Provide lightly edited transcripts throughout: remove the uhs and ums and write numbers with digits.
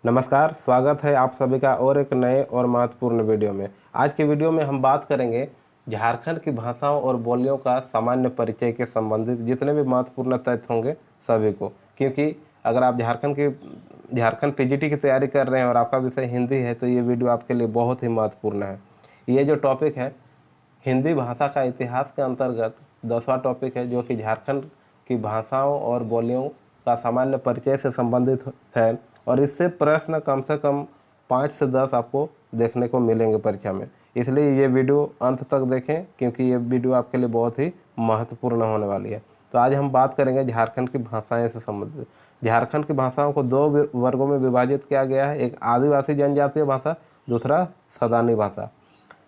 नमस्कार, स्वागत है आप सभी का और एक नए और महत्वपूर्ण वीडियो में। आज के वीडियो में हम बात करेंगे झारखंड की भाषाओं और बोलियों का सामान्य परिचय के संबंधित जितने भी महत्वपूर्ण तथ्य होंगे सभी को, क्योंकि अगर आप झारखंड पीजीटी की तैयारी कर रहे हैं और आपका विषय हिंदी है तो ये वीडियो आपके लिए बहुत ही महत्वपूर्ण है। ये जो टॉपिक है हिंदी भाषा का इतिहास के अंतर्गत 10वां टॉपिक है, जो कि झारखंड की भाषाओं और बोलियों का सामान्य परिचय से संबंधित है और इससे प्रश्न कम से कम 5 से 10 आपको देखने को मिलेंगे परीक्षा में। इसलिए ये वीडियो अंत तक देखें, क्योंकि ये वीडियो आपके लिए बहुत ही महत्वपूर्ण होने वाली है। तो आज हम बात करेंगे झारखंड की भाषाएं से संबंधित। झारखंड की भाषाओं को 2 वर्गों में विभाजित किया गया है, एक आदिवासी जनजातीय भाषा, दूसरा सदानी भाषा।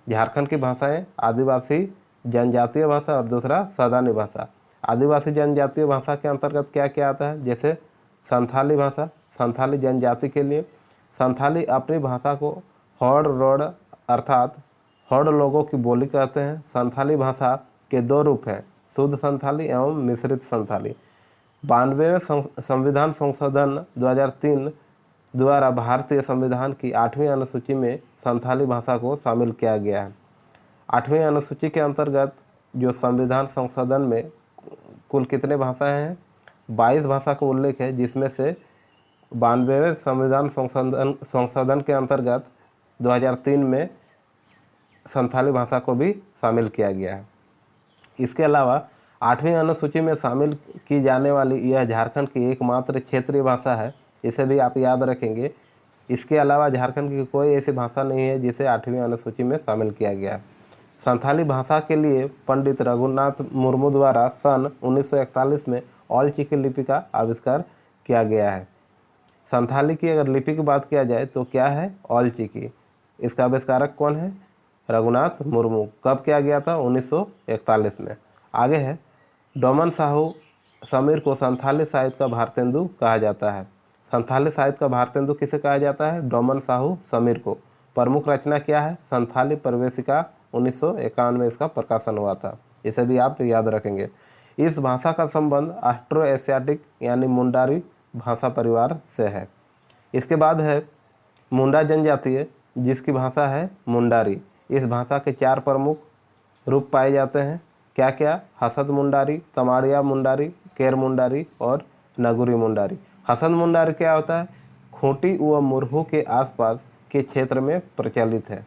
झारखंड की भाषाएं आदिवासी जनजातीय भाषा और दूसरा सदानी भाषा। आदिवासी जनजातीय भाषा के अंतर्गत क्या क्या आता है, जैसे संथाली भाषा, संथाली जनजाति के लिए। संथाली अपनी भाषा को हॉड रोड अर्थात हॉड लोगों की बोली कहते हैं। संथाली भाषा के 2 रूप हैं, शुद्ध संथाली एवं मिश्रित संथाली। 92वें संविधान संशोधन 2003 द्वारा भारतीय संविधान की 8वीं अनुसूची में संथाली भाषा को शामिल किया गया है। 8वीं अनुसूची के अंतर्गत जो संविधान संशोधन में कुल कितने भाषाएं हैं, 22 भाषा का उल्लेख है, जिसमें से 92वें संविधान संशोधन के अंतर्गत 2003 में संथाली भाषा को भी शामिल किया गया है। इसके अलावा 8वीं अनुसूची में शामिल की जाने वाली यह झारखंड की एकमात्र क्षेत्रीय भाषा है, इसे भी आप याद रखेंगे। इसके अलावा झारखंड की कोई ऐसी भाषा नहीं है जिसे 8वीं अनुसूची में शामिल किया गया है। संथाली भाषा के लिए पंडित रघुनाथ मुर्मू द्वारा सन 1941 में ऑल चिकी लिपि का आविष्कार किया गया है। संथाली की अगर लिपि की बात किया जाए तो क्या है, ऑल चिकी। इसका आविष्कारक कौन है, रघुनाथ मुर्मू। कब किया गया था, 1941 में। आगे है, डोमन साहू समीर को संथाली साहित्य का भारतेंदु कहा जाता है। संथाली साहित्य का भारतेंदु किसे कहा जाता है, डोमन साहू समीर को। प्रमुख रचना क्या है, संथाली प्रवेशिका, 1951 में इसका प्रकाशन हुआ था, इसे भी आप याद रखेंगे। इस भाषा का संबंध ऑस्ट्रो एशियाटिक यानी मुंडारी भाषा परिवार से है। इसके बाद है मुंडा जनजातीय, जिसकी भाषा है मुंडारी। इस भाषा के 4 प्रमुख रूप पाए जाते हैं, क्या क्या, हसद मुंडारी, तमाड़िया मुंडारी, केर मुंडारी और नगुरी मुंडारी। हसद मुंडारी क्या होता है, खूंटी व मुरहू के आसपास के क्षेत्र में प्रचलित है।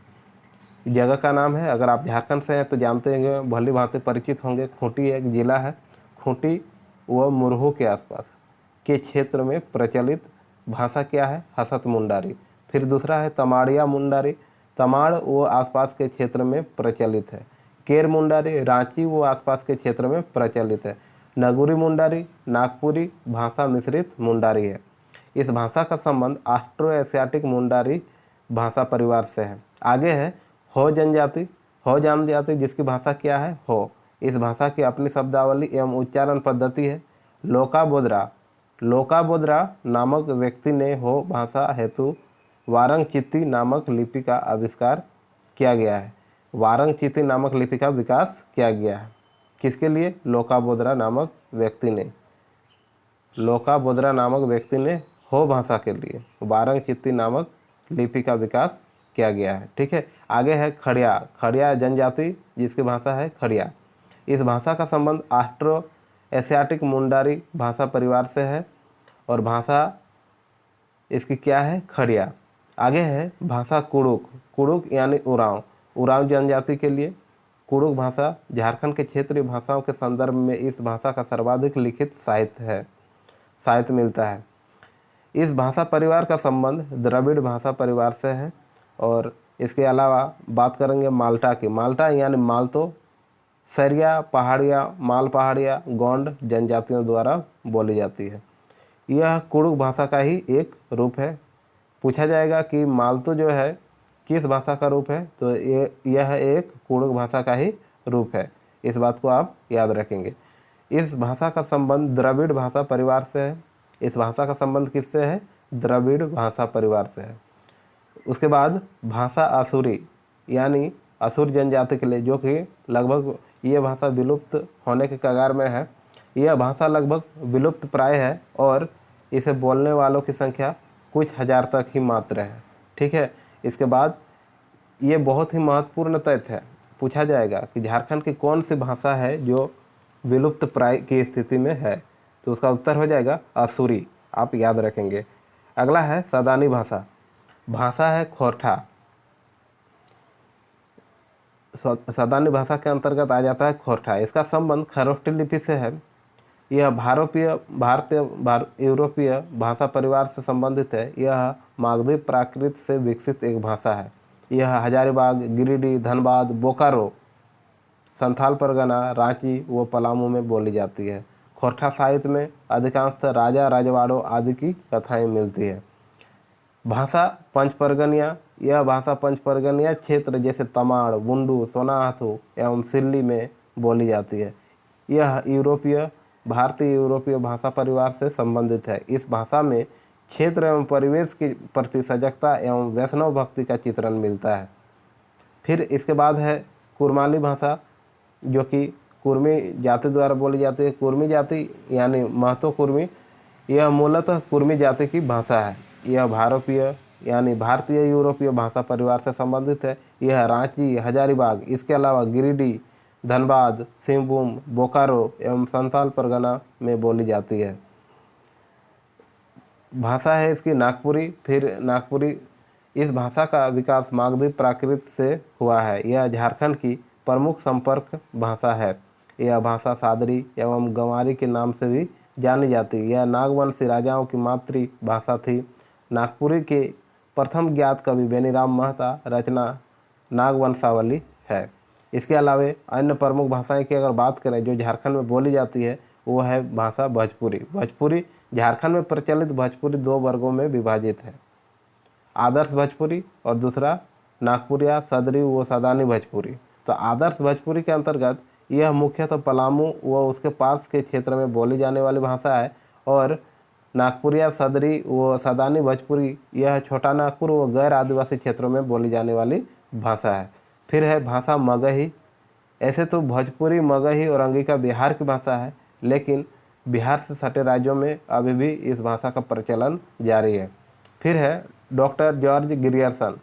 जगह का नाम है, अगर आप झारखंड से हैं तो जानते हैं, भली भांति परिचित होंगे। खूंटी एक जिला है, खूंटी व मुरहू के आसपास के क्षेत्र में प्रचलित भाषा क्या है, हसत मुंडारी। फिर दूसरा है तमाड़िया मुंडारी, तमाड़ व आसपास के क्षेत्र में प्रचलित है। केर मुंडारी रांची व आसपास के क्षेत्र में प्रचलित है। नगुरी मुंडारी नागपुरी भाषा मिश्रित मुंडारी है। इस भाषा का संबंध ऑस्ट्रो एशियाटिक मुंडारी भाषा परिवार से है। आगे है हो जनजाति। हो जनजाति जिसकी भाषा क्या है, हो। इस भाषा की अपनी शब्दावली एवं उच्चारण पद्धति है। लोका बोद्रा नामक व्यक्ति ने हो भाषा हेतु वारंग चित्ती नामक लिपि का आविष्कार किया गया है। वारंग चित्ती नामक लिपि का विकास किया गया है किसके लिए, लोका बोद्रा नामक व्यक्ति ने। लोका बोद्रा नामक व्यक्ति ने हो भाषा के लिए वारंग चित्ती नामक लिपि का विकास किया गया है। ठीक है। आगे है खड़िया। खड़िया जनजाति जिसकी भाषा है खड़िया। इस भाषा का संबंध ऑस्ट्रो एशियाटिक मुंडारी भाषा परिवार से है और भाषा इसकी क्या है, खड़िया। आगे है भाषा कुड़ुक। कुड़ुक यानी उरांव। उरांव जनजाति के लिए कुड़ुक भाषा झारखंड के क्षेत्रीय भाषाओं के संदर्भ में इस भाषा का सर्वाधिक लिखित साहित्य मिलता है। इस भाषा परिवार का संबंध द्रविड़ भाषा परिवार से है। और इसके अलावा बात करेंगे माल्टा की। माल्टा यानी मालतो, सरिया पहाड़िया, माल पहाड़िया, गोंड जनजातियों द्वारा बोली जाती है। यह कुड़ुक भाषा का ही एक रूप है। पूछा जाएगा कि मालतो जो है किस भाषा का रूप है, तो यह एक कुड़ुक भाषा का ही रूप है। इस बात को आप याद रखेंगे। इस भाषा का संबंध द्रविड़ भाषा परिवार से है। इस भाषा का संबंध किससे है, द्रविड़ भाषा परिवार से है। उसके बाद भाषा आसुरी यानी असुर जनजाति के लिए, जो कि लगभग ये भाषा विलुप्त होने के कगार में है। यह भाषा लगभग विलुप्त प्राय है और इसे बोलने वालों की संख्या कुछ हज़ार तक ही मात्र है। ठीक है, इसके बाद ये बहुत ही महत्वपूर्ण तथ्य है, पूछा जाएगा कि झारखंड की कौन सी भाषा है जो विलुप्त प्राय की स्थिति में है, तो उसका उत्तर हो जाएगा आसुरी, आप याद रखेंगे। अगला है सदानी भाषा। भाषा है खोरठा। सदानी भाषा के अंतर्गत आ जाता है खोरठा। इसका संबंध खरोष्ठी लिपि से है। यह भारतीय यूरोपीय भाषा परिवार से संबंधित है। यह मागधी प्राकृत से विकसित एक भाषा है। यह हजारीबाग, गिरिडीह, धनबाद, बोकारो, संथाल परगना, रांची व पलामू में बोली जाती है। खोरठा साहित्य में अधिकांशतः राजा राजवाड़ों आदि की कथाएं मिलती है। भाषा पंचपरगनिया। यह भाषा पंचपरगनिया क्षेत्र जैसे तमाड़, बुंडू, सोनाहाथू एवं सिल्ली में बोली जाती है। यह भारतीय यूरोपीय भाषा परिवार से संबंधित है। इस भाषा में क्षेत्र एवं परिवेश के प्रति सजगता एवं वैष्णव भक्ति का चित्रण मिलता है। फिर इसके बाद है कुरमाली भाषा, जो कि कुर्मी जाति द्वारा बोली जाती है। कुर्मी जाति यानी महतो कुर्मी, यह मूलतः कुर्मी जाति की भाषा है। यह भारतीय यूरोपीय भाषा परिवार से संबंधित है। यह रांची, हजारीबाग, इसके अलावा गिरिडीह, धनबाद, सिंहभूम, बोकारो एवं संथाल परगना में बोली जाती है। भाषा है इसकी नागपुरी। फिर नागपुरी, इस भाषा का विकास मागधी प्राकृत से हुआ है। यह झारखंड की प्रमुख संपर्क भाषा है। यह भाषा सादरी एवं गंवारी के नाम से भी जानी जाती है। यह नागवंशी राजाओं की मातृभाषा थी। नागपुरी के प्रथम ज्ञात कवि बेनीराम महता रचना नागवंशावली है। इसके अलावा अन्य प्रमुख भाषाएं की अगर बात करें जो झारखंड में बोली जाती है, वो है भाषा भोजपुरी। भोजपुरी झारखंड में प्रचलित भोजपुरी दो वर्गों में विभाजित है, आदर्श भोजपुरी और दूसरा नागपुरिया, सदरी व सदानी भोजपुरी। तो आदर्श भोजपुरी के अंतर्गत यह मुख्यतः पलामू व उसके पास के क्षेत्र में बोली जाने वाली भाषा है। और नागपुरिया, सदरी व सदानी भोजपुरी यह छोटा नागपुर व गैर आदिवासी क्षेत्रों में बोली जाने वाली भाषा है। फिर है भाषा मगही। ऐसे तो भोजपुरी, मगही और अंगिका बिहार की भाषा है, लेकिन बिहार से सटे राज्यों में अभी भी इस भाषा का प्रचलन जारी है। फिर है डॉक्टर जॉर्ज गिरियर्सन।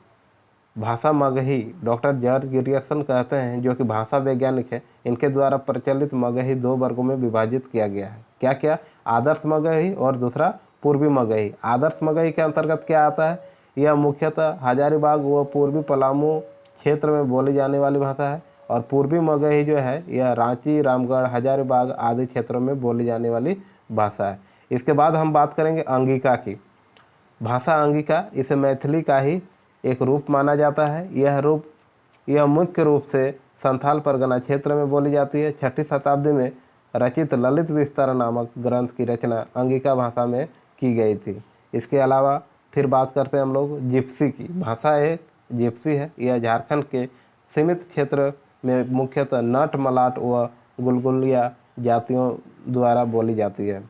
भाषा मगही डॉक्टर जॉर्ज गिरियर्सन कहते हैं, जो कि भाषा वैज्ञानिक है। इनके द्वारा प्रचलित मगही दो वर्गों में विभाजित किया गया है। क्या क्या? आदर्श मगही और दूसरा पूर्वी मगही। आदर्श मगही के अंतर्गत क्या आता है? यह मुख्यतः हजारीबाग व पूर्वी पलामू क्षेत्र में बोली जाने वाली भाषा है। और पूर्वी मगही जो है यह रांची, रामगढ़, हजारीबाग आदि क्षेत्रों में बोली जाने वाली भाषा है। इसके बाद हम बात करेंगे अंगिका की। भाषा अंगिका, इसे मैथिली का ही एक रूप माना जाता है। यह मुख्य रूप से संथाल परगना क्षेत्र में बोली जाती है। 6वीं शताब्दी में रचित ललित विस्तार नामक ग्रंथ की रचना अंगिका भाषा में की गई थी। इसके अलावा फिर बात करते हैं हम लोग जिप्सी की। भाषा एक जिप्सी है। यह झारखंड के सीमित क्षेत्र में मुख्यतः नट, मलाट व गुलगुलिया जातियों द्वारा बोली जाती है।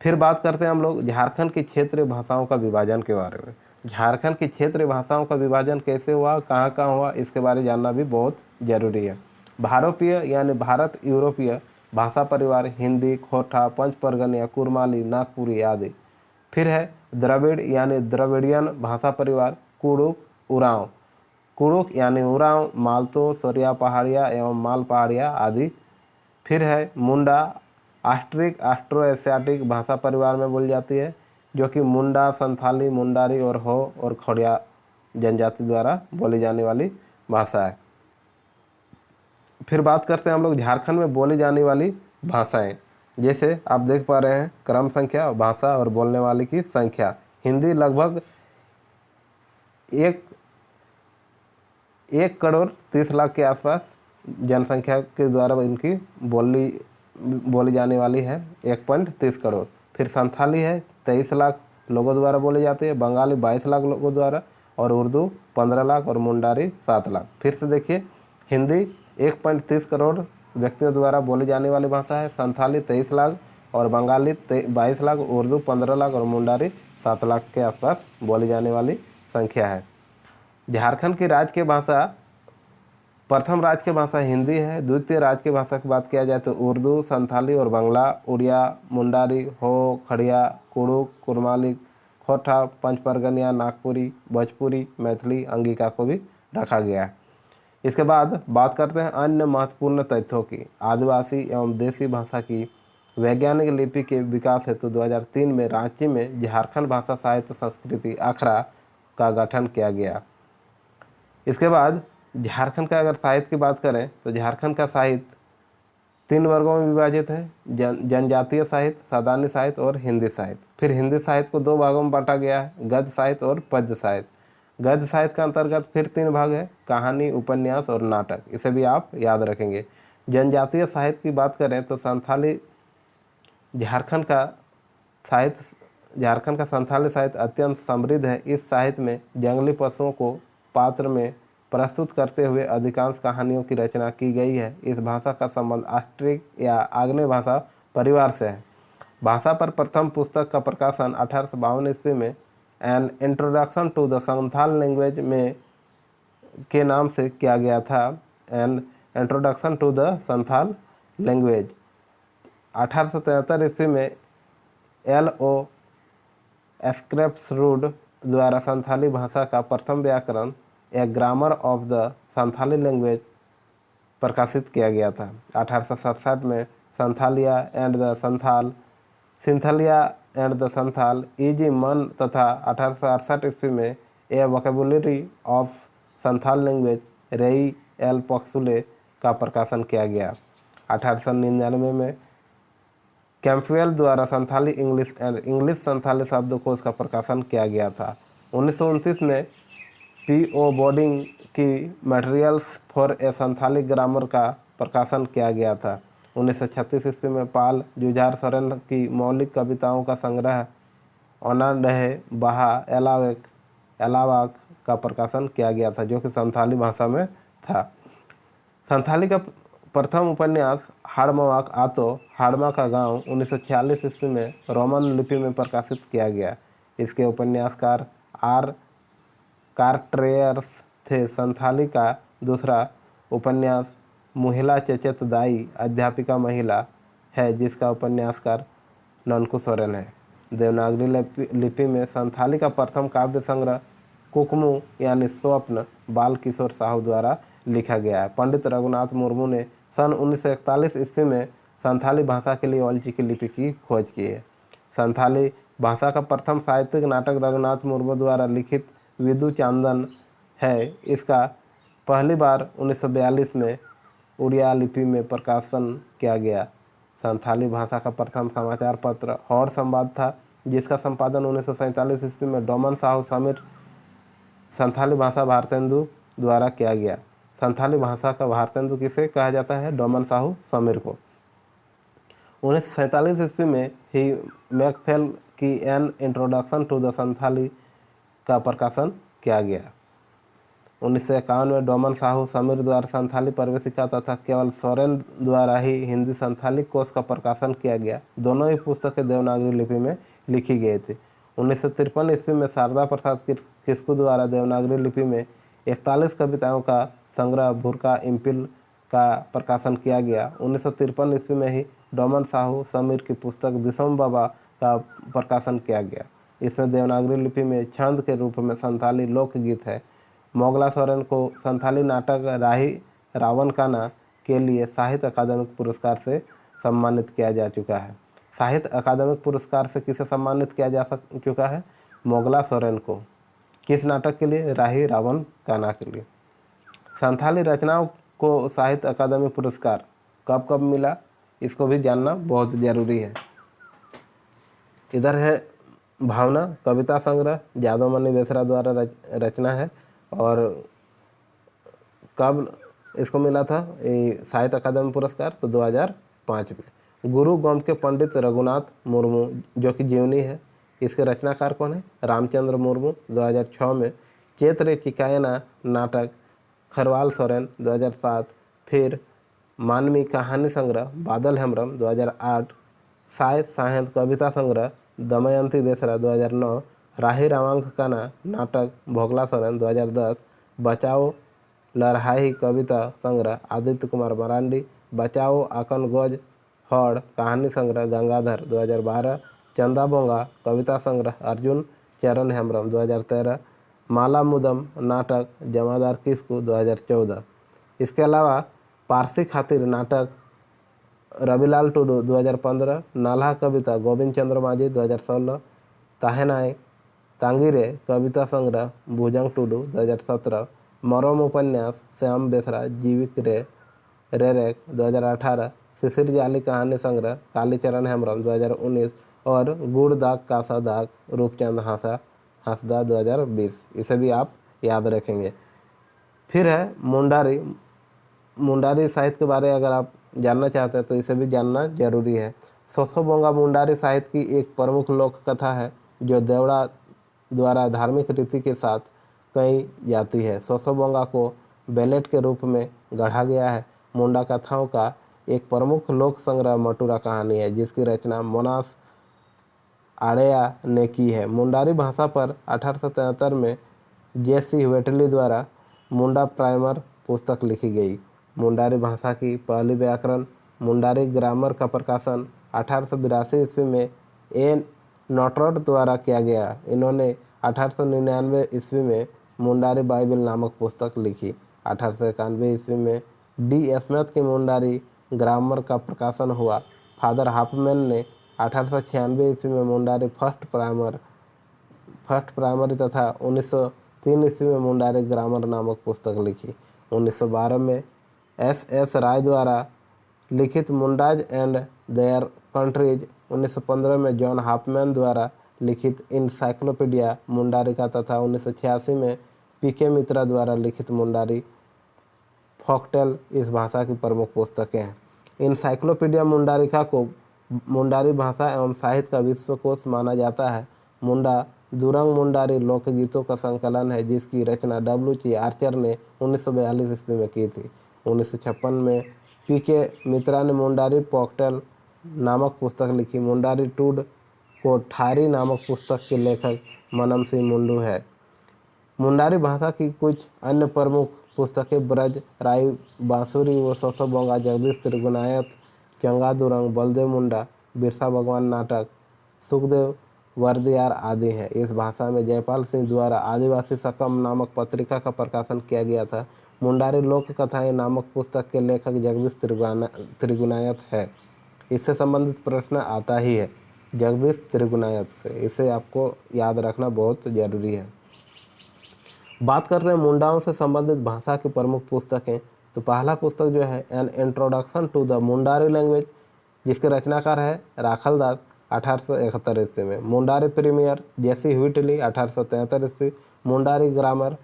फिर बात करते हैं हम लोग झारखंड की क्षेत्रीय भाषाओं का विभाजन के बारे में। झारखंड की क्षेत्रीय भाषाओं का विभाजन कैसे हुआ, कहाँ कहाँ हुआ, इसके बारे में जानना भी बहुत जरूरी है। भारोपीय यानी भारत यूरोपीय भाषा परिवार हिंदी, खोरठा, पंचपरगनिया, कुरमाली, नागपुरी आदि। फिर है द्रविड़ यानी द्रविडियन भाषा परिवार कुड़ुक, उरांव। कुड़ुक यानी उरांव, मालतो, सोरिया पहाड़िया एवं माल पहाड़िया आदि। फिर है मुंडा, ऑस्ट्रो एशियाटिक भाषा परिवार में बोली जाती है, जो कि मुंडा, संथाली, मुंडारी और हो और खड़िया जनजाति द्वारा बोली जाने वाली भाषा है। फिर बात करते हैं हम लोग झारखंड में बोली जाने वाली भाषाएं। जैसे आप देख पा रहे हैं क्रम संख्या, भाषा और बोलने वाले की संख्या। हिंदी लगभग 1 करोड़ 30 लाख के आसपास जनसंख्या के द्वारा इनकी बोली जाने वाली है, 1.30 करोड़। फिर संथाली है 23 लाख लोगों द्वारा बोली जाती है, बंगाली 22 लाख लोगों द्वारा, और उर्दू 15 लाख और मुंडारी 7 लाख। फिर से देखिए हिंदी 1.30 करोड़ व्यक्तियों द्वारा बोली जाने वाली भाषा है, संथाली 23 लाख और बंगाली 22 लाख, उर्दू 15 लाख और मुंडारी 7 लाख के आसपास बोली जाने वाली संख्या है। झारखंड की राज्य भाषा, प्रथम राज्य की भाषा हिंदी है। द्वितीय राज्य की भाषा की बात किया जाए तो उर्दू, संथाली और बांग्ला, उड़िया, मुंडारी, हो, खड़िया, कुड़ुक, कुरमाली, खोटा, पंचपरगनिया, नागपुरी, भोजपुरी, मैथिली, अंगिका को भी रखा गया है। इसके बाद बात करते हैं अन्य महत्वपूर्ण तथ्यों की। आदिवासी एवं देसी भाषा की वैज्ञानिक लिपि के विकास हेतु 2003 में रांची में झारखंड भाषा साहित्य संस्कृति अखड़ा का गठन किया गया। इसके बाद झारखंड का अगर साहित्य की बात करें तो झारखंड का साहित्य 3 वर्गों में विभाजित है, जनजातीय साहित्य, सादानी साहित्य और हिंदी साहित्य। फिर हिंदी साहित्य को 2 भागों में बांटा गया है, गद्य साहित्य और पद्य साहित्य। गद्य साहित्य का अंतर्गत फिर 3 भाग है, कहानी, उपन्यास और नाटक। इसे भी आप याद रखेंगे। जनजातीय साहित्य की बात करें तो झारखंड का संथाली साहित्य अत्यंत समृद्ध है। इस साहित्य में जंगली पशुओं को पात्र में प्रस्तुत करते हुए अधिकांश कहानियों की रचना की गई है। इस भाषा का संबंध ऑस्ट्रिक या आग्नेय भाषा परिवार से है। भाषा पर प्रथम पुस्तक का प्रकाशन 1852 ईस्वी में an introduction to the Santhal language में के नाम से किया गया था। An introduction to the Santhal language 1873 ईस्वी में L.O. स्क्रैप्सरूड द्वारा संथाली भाषा का प्रथम व्याकरण a grammar of the Santhali language प्रकाशित किया गया था। 1867 में Sonthalia and the Santhal E G Man तथा 1868 ईस्वी में a vocabulary of Santhal language रेई एल पक्सुले का प्रकाशन किया गया। 1899 में कैंपवेल द्वारा Santhali English and English Santhali शब्दकोश का प्रकाशन किया गया था। 1929 में P.O. बोर्डिंग की materials for a Santhali grammar का प्रकाशन किया गया था। 1936 ईस्वी में पाल जुझार सोरेन की मौलिक कविताओं का संग्रह ओना डहे बहा एलावाक का प्रकाशन किया गया था, जो कि संथाली भाषा में था। संथाली का प्रथम उपन्यास हाड़मवाक आतो हाड़मा का गांव 1946 ईस्वी में रोमन लिपि में प्रकाशित किया गया। इसके उपन्यासकार आर कार्ट्रेयर्स थे। संथाली का दूसरा उपन्यास मुहिला चेचेत दाई अध्यापिका महिला है, जिसका उपन्यासकार ननकू सोरेन है। देवनागरी लिपि में संथाली का प्रथम काव्य संग्रह कुकमू यानी स्वप्न बाल किशोर साहू द्वारा लिखा गया है। पंडित रघुनाथ मुर्मू ने सन 1941 ईस्वी में संथाली भाषा के लिए ओल्ची की लिपि की खोज की है। संथाली भाषा का प्रथम साहित्यिक नाटक रघुनाथ मुर्मू द्वारा लिखित विदु चांदन है। इसका पहली बार 1942 में उड़िया लिपि में प्रकाशन किया गया। संथाली भाषा का प्रथम समाचार पत्र हौड़ संवाद था, जिसका संपादन 1947 ईस्वी में डोमन साहू समीर संथाली भाषा भारतेंदु द्वारा किया गया। संथाली भाषा का भारतेंदु किसे कहा जाता है? डोमन साहू समीर को। 1947 ईस्वी में ही मैकफेल की an introduction to the Santhali का प्रकाशन किया गया। 1951 में डोमन साहू समीर द्वारा संथाली प्रवेशिका तथा केवल सोरेन द्वारा ही हिंदी संथाली कोश का प्रकाशन किया गया। दोनों ही पुस्तकें देवनागरी लिपि में लिखी गई थी। 1953 ईस्वी में शारदा प्रसाद किस्कू द्वारा देवनागरी लिपि में 41 कविताओं का संग्रह भुरका इम्पिल का प्रकाशन किया गया। 1953 ईस्वी में ही डोमन साहू समीर की पुस्तक दिसम बाबा का प्रकाशन किया गया। इसमें देवनागरी लिपि में छंद के रूप में संथाली लोकगीत है। मोगला सोरेन को संथाली नाटक राही रावण काना के लिए साहित्य अकादमिक पुरस्कार से सम्मानित किया जा चुका है। साहित्य अकादमिक पुरस्कार से किसे सम्मानित किया जा चुका है? मोगला सोरेन को। किस नाटक के लिए? राही रावण काना के लिए। संथाली रचनाओं को साहित्य अकादमी पुरस्कार कब कब मिला, इसको भी जानना बहुत ज़रूरी है। इधर है भावना कविता संग्रह, यादवमणि बेसरा द्वारा रचना है। और कब इसको मिला था साहित्य अकादमी पुरस्कार? तो 2005 में। गुरु गोम के पंडित रघुनाथ मुर्मू जो कि जीवनी है, इसके रचनाकार कौन है? रामचंद्र मुर्मू। 2006 में चेत्र चिकायना नाटक खरवाल सोरेन 2007। फिर मानवी कहानी संग्रह बादल हेम्ब्रम 2008। साहित्य कविता संग्रह दमयंती बेसरा 2009। राही रावांक काना नाटक भोगला सोरेन 2010। बचाओ लड़हाई कविता संग्रह आदित्य कुमार मरांडी। बचाओ आकन गोज हौड़ कहानी संग्रह गंगाधर 2012। चंदा बोंगा कविता संग्रह अर्जुन चरण हेम्ब्रम 2013, माला मुदम नाटक जमादार किस्कू 2014। इसके अलावा पारसी खातिर नाटक रविलाल टुडू 2015, नाल्हा कविता गोविंद चंद्र माझी 2016, ताहेनाय तांगिरे कविता संग्रह भुजंग टुडू 2017, मरोम उपन्यास श्याम बेसरा जीविक रेरेक 2018, शिशिर जाली कहानी संग्रह कालीचरण हेम्ब्रम 2019 और गुड़ दाग कासा दाग रूपचंद हंसदा 2020। इसे भी आप याद रखेंगे। फिर है मुंडारी। मुंडारी साहित्य के बारे में अगर आप जानना चाहते हैं तो इसे भी जानना जरूरी है। सोसोबोंगा मुंडारी साहित्य की एक प्रमुख लोक कथा है जो देवड़ा द्वारा धार्मिक रीति के साथ कही जाती है। सोसोबोंगा को बैलेट के रूप में गढ़ा गया है। मुंडा कथाओं का एक प्रमुख लोक संग्रह मटूरा कहानी है जिसकी रचना मोनास आड़ेया ने की है। मुंडारी भाषा पर 1873 में जेसी वेटली द्वारा मुंडा प्राइमर पुस्तक लिखी गई। मुंडारी भाषा की पहली व्याकरण मुंडारी ग्रामर का प्रकाशन 1882 ईस्वी में ए नॉटरट द्वारा किया गया। इन्होंने 1899 ईस्वी में मुंडारी बाइबल नामक पुस्तक लिखी। 1891 ईस्वी में डी स्मिथ की मुंडारी ग्रामर का प्रकाशन हुआ। फादर हाफमैन ने 1896 ईस्वी में मुंडारी फर्स्ट प्राइमरी तथा 1903 ईस्वी में मुंडारी ग्रामर नामक पुस्तक लिखी। 1912 में एस राय द्वारा लिखित मुंडाज एंड देयर कंट्रीज, 1915 में जॉन हाफमैन द्वारा लिखित इनसाइक्लोपीडिया मुंडारिका तथा 1986 में पीके मित्रा द्वारा लिखित मुंडारी फोकटेल इस भाषा की प्रमुख पुस्तकें हैं। इनसाइक्लोपीडिया मुंडारिका को मुंडारी भाषा एवं साहित्य का विश्वकोश माना जाता है। मुंडा दुरंग मुंडारी लोकगीतों का संकलन है जिसकी रचना डब्ल्यू.सी. आर्चर ने 1942 ईस्वी में की थी। 1956 में पीके मित्रा ने मुंडारी पोकटेल नामक पुस्तक लिखी। मुंडारी टूड कोठारी नामक पुस्तक के लेखक मनम सिंह मुंडू है। मुंडारी भाषा की कुछ अन्य प्रमुख पुस्तकें ब्रज राई बांसुरी व सोसोबोंगा जगदीश त्रिगुणायत चंगा दुरंग बलदेव मुंडा बिरसा भगवान नाटक सुखदेव वर्दियार आदि हैं। इस भाषा में जयपाल सिंह द्वारा आदिवासी सकम नामक पत्रिका का प्रकाशन किया गया था। मुंडारी लोक कथाएं नामक पुस्तक के लेखक जगदीश त्रिगुणायत है। इससे संबंधित प्रश्न आता ही है जगदीश त्रिगुणायत से, इसे आपको याद रखना बहुत जरूरी है। बात करते हैं मुंडाओं से संबंधित भाषा की प्रमुख पुस्तकें, तो पहला पुस्तक जो है an introduction to the Mundari language, जिसके रचनाकार है राखल दास 1871 ईस्वी में। मुंडारी प्रीमियर जेसी व्हिटली 1873 ईस्वी। मुंडारी ग्रामर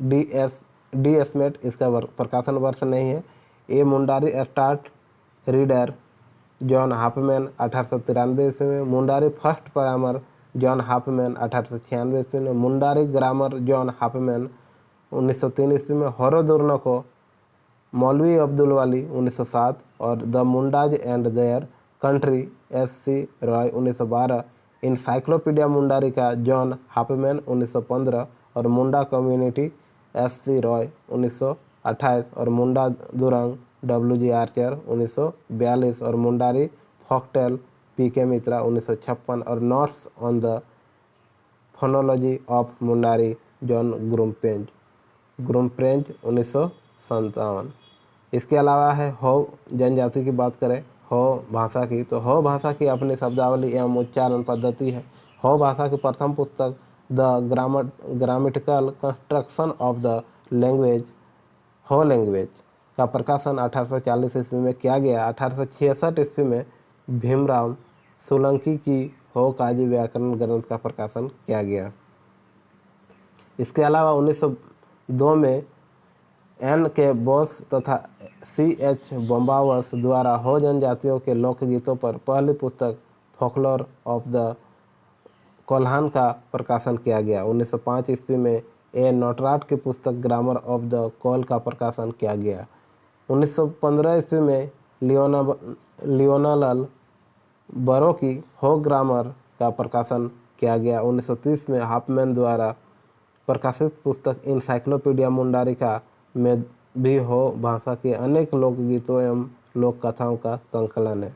डी स्मिथ, इसका प्रकाशन वर्ष नहीं है। A Mundari start reader John Hoffmann 1893 ईस्वी में। Mundari first primer John Hoffmann 1896 ईस्वी में। मुंडारी ग्रामर जॉन हाफमैन 1903 ईस्वी में। होरो दुर्नो को मौलवी अब्दुल वाली 1907 और the Mundas and their country SC. Roy 1912। Encyclopaedia Mundari का जॉन हाफमैन 1915 और मुंडा कम्युनिटी एस.सी. रॉय 1928 और मुंडा दुरंग डब्ल्यू.जी. आर्चर 1942 और मुंडारी फोकटेल पीके मित्रा 1956 और notes on the phonology of Mundari John Gumperz 1957। इसके अलावा है हो जनजाति की बात करें, हो भाषा की, तो हो भाषा की अपनी शब्दावली एवं उच्चारण पद्धति है। हो भाषा की प्रथम पुस्तक the grammatical construction of the language हो लैंग्वेज का प्रकाशन 1840 ईस्वी में किया गया। 1866 ईस्वी में भीमराव सोलंकी की हो काजी व्याकरण ग्रंथ का प्रकाशन किया गया। इसके अलावा 1902 में एन के बोस तथा C.H. बम्बावस द्वारा हो जनजातियों के लोकगीतों पर पहली पुस्तक फोकलोर ऑफ द कोल्हान का प्रकाशन किया गया। 1905 ईस्वी में ए नोटराट की पुस्तक ग्रामर ऑफ द कोल का प्रकाशन किया गया। 1915 ईस्वी में लियोनाल बरो की हो ग्रामर का प्रकाशन किया गया। 1930 में हाफमैन द्वारा प्रकाशित पुस्तक इनसाइक्लोपीडिया मुंडारिका में भी हो भाषा के अनेक लोकगीतों एवं लोक कथाओं का संकलन है।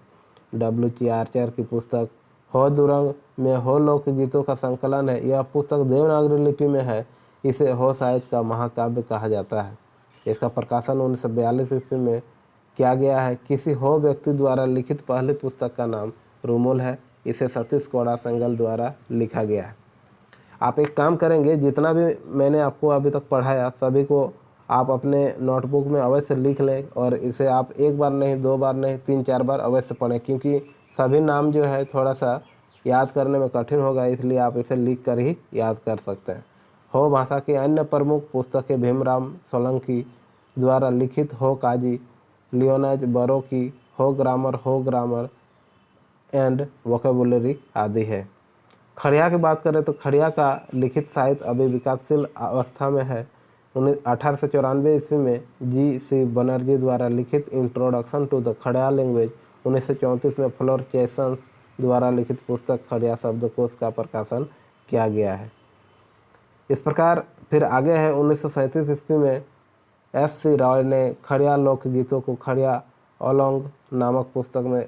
डब्ल्यू.सी. आर्चर की पुस्तक हो दुरंग में हो लोकगीतों का संकलन है। यह पुस्तक देवनागरी लिपि में है। इसे हो साहित्य का महाकाव्य कहा जाता है। इसका प्रकाशन 1942 ईस्वी में किया गया है। किसी हो व्यक्ति द्वारा लिखित पहली पुस्तक का नाम रूमुल है। इसे सतीश कोड़ा संगल द्वारा लिखा गया है। आप एक काम करेंगे, जितना भी मैंने आपको अभी तक पढ़ाया सभी को आप अपने नोटबुक में अवश्य लिख लें और इसे आप एक बार नहीं, दो बार नहीं, 3-4 बार अवश्य पढ़ें, क्योंकि सभी नाम जो है थोड़ा सा याद करने में कठिन होगा, इसलिए आप इसे लिख कर ही याद कर सकते हैं। हो भाषा की अन्य प्रमुख पुस्तकें भीमराव सोलंकी द्वारा लिखित हो काजी लियोनाज बरो की हो ग्रामर एंड वोकेबुलरी आदि है। खड़िया की बात करें तो खड़िया का लिखित साहित्य अभी विकासशील अवस्था में है। 1894 ईस्वी में जी.सी. बनर्जी द्वारा लिखित introduction to the Kharia language, 1934 में फ्लोर चेसन्स द्वारा लिखित पुस्तक खड़िया शब्दकोश का प्रकाशन किया गया है। इस प्रकार फिर आगे है 1937 ईस्वी में एस.सी. रॉय ने खड़िया लोकगीतों को खड़िया ओलोंग नामक पुस्तक में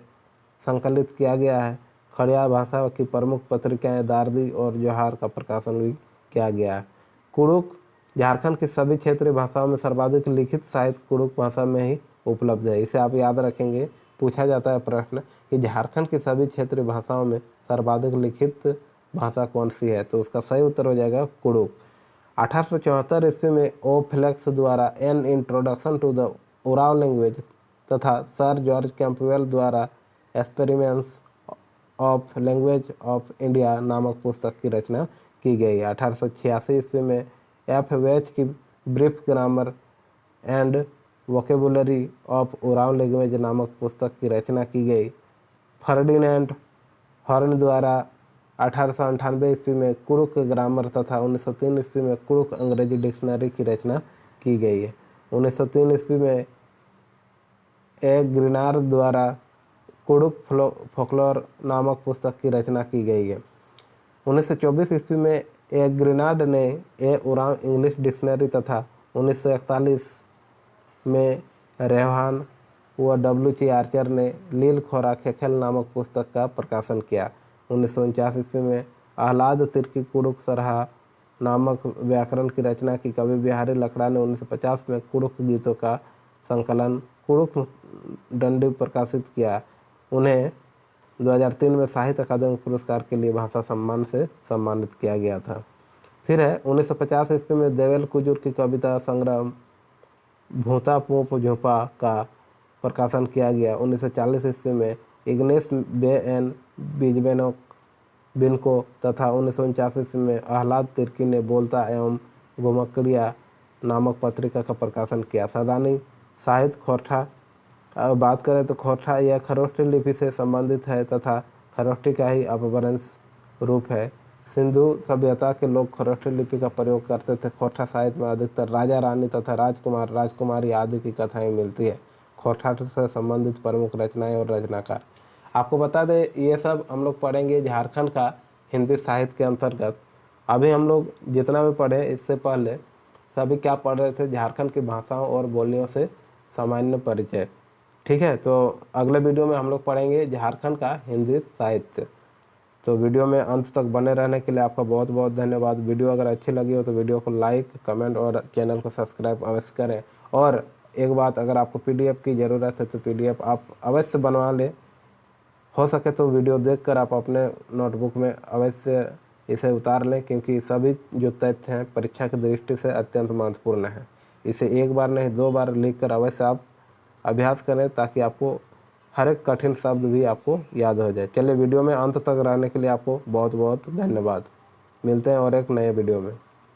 संकलित किया गया है। खड़िया भाषा की प्रमुख पत्रिकाएं दार्दी और जोहार का प्रकाशन भी किया गया है। कुड़ुक झारखंड की सभी क्षेत्रीय भाषाओं में सर्वाधिक लिखित साहित्य कुड़ुक भाषा में ही उपलब्ध है। इसे आप याद रखेंगे, पूछा जाता है प्रश्न कि झारखंड की सभी क्षेत्रीय भाषाओं में सर्वाधिक लिखित भाषा कौन सी है, तो उसका सही उत्तर हो जाएगा कुड़ुक। 1874 ईस्वी में ओ फ्लेक्स द्वारा an introduction to the Oraon language तथा सर जॉर्ज कैंपवेल द्वारा experiments of language of India नामक पुस्तक की रचना की गई। 1886 ईस्वी में एफ वेच की brief grammar and vocabulary of Oraon language नामक पुस्तक की रचना की गई। फर्डिनेंड हॉर्न द्वारा 1898 ईस्वी में कुड़ुक ग्रामर तथा 1903 ईस्वी में कुड़ुक अंग्रेजी डिक्शनरी की रचना की गई है। 1903 ईस्वी में ए ग्रिनार द्वारा कुड़ुक फोकलोर नामक पुस्तक की रचना की गई है। 1924 ईस्वी में ए ग्रिनार्ड ने ए उराव इंग्लिश डिक्शनरी तथा 1941 में रेहान व डब्ल्यू.ची. आर्चर ने लील खोरा खेखेल नामक पुस्तक का प्रकाशन किया। 1949 ईस्वी में आह्लाद तिर्की कुड़ुक सरहा नामक व्याकरण की रचना की। कवि बिहारी लकड़ा ने 1950 में कुड़ुक गीतों का संकलन कुड़ुक डंडी प्रकाशित किया। उन्हें 2003 में साहित्य अकादमी पुरस्कार के लिए भाषा सम्मान से सम्मानित किया गया था। फिर है 1950 ईस्वी में देवेल कुजूर की कविता संग्रह भूता पूप झोंपा का प्रकाशन किया गया। 1940 ईस्वी में इग्नेस बे एन बिजबेनोक बिनको तथा 1949 ईस्वी में आह्लाद तिर्की ने बोलता एवं गोमकड़िया नामक पत्रिका का प्रकाशन किया। सदानी साहित्य खोरठा बात करें तो खोरठा यह खरोष्ठी लिपि से संबंधित है तथा खरोष्ठी का ही अपभ्रंश रूप है। सिंधु सभ्यता के लोग खरोष्ठी लिपि का प्रयोग करते थे। खोरठा साहित्य में अधिकतर राजा रानी तथा राजकुमार राजकुमारी आदि की कथाएं मिलती है। खोरठा से संबंधित प्रमुख रचनाएं और रचनाकार आपको बता दें, ये सब हम लोग पढ़ेंगे झारखंड का हिंदी साहित्य के अंतर्गत। अभी हम लोग जितना भी पढ़े इससे पहले सभी क्या पढ़ रहे थे, झारखंड की भाषाओं और बोलियों से सामान्य परिचय। ठीक है, तो अगले वीडियो में हम लोग पढ़ेंगे झारखंड का हिंदी साहित्य। तो वीडियो में अंत तक बने रहने के लिए आपका बहुत बहुत धन्यवाद। वीडियो अगर अच्छी लगी हो तो वीडियो को लाइक, कमेंट और चैनल को सब्सक्राइब अवश्य करें। और एक बात, अगर आपको PDF की ज़रूरत है तो PDF आप अवश्य बनवा लें। हो सके तो वीडियो देखकर आप अपने नोटबुक में अवश्य इसे उतार लें, क्योंकि सभी जो तथ्य हैं परीक्षा की दृष्टि से अत्यंत महत्वपूर्ण है। इसे एक बार नहीं 2 बार लिखकर अवश्य आप अभ्यास करें, ताकि आपको हर एक कठिन शब्द भी आपको याद हो जाए। चलिए, वीडियो में अंत तक रहने के लिए आपको बहुत बहुत धन्यवाद। मिलते हैं और एक नए वीडियो में।